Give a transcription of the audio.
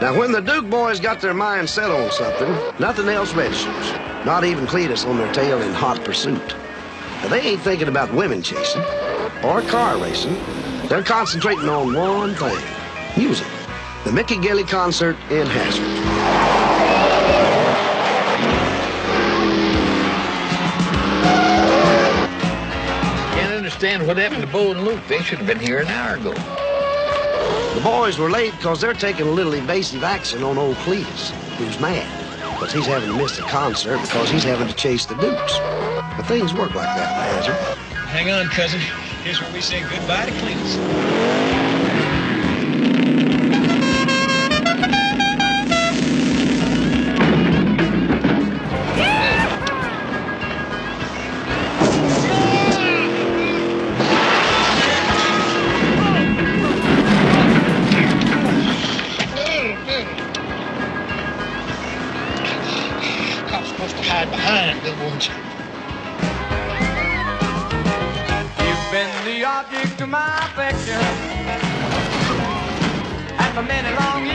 Now, when the Duke boys got their minds set on something, nothing else registers. Not even Cletus on their tail in hot pursuit. Now, they ain't thinking about women chasing or car racing. They're concentrating on one thing, music. The Mickey Gilley concert in Hazard. Can't understand what happened to Bo and Luke. They should have been here an hour ago. The boys were late because they're taking a little evasive action on old Cletus, who's mad because he's having to miss the concert because he's having to chase the Dukes. But things work like that in Hazard. Hang on, cousin. Here's where we say goodbye to Cletus. Object of my affection, and for many long years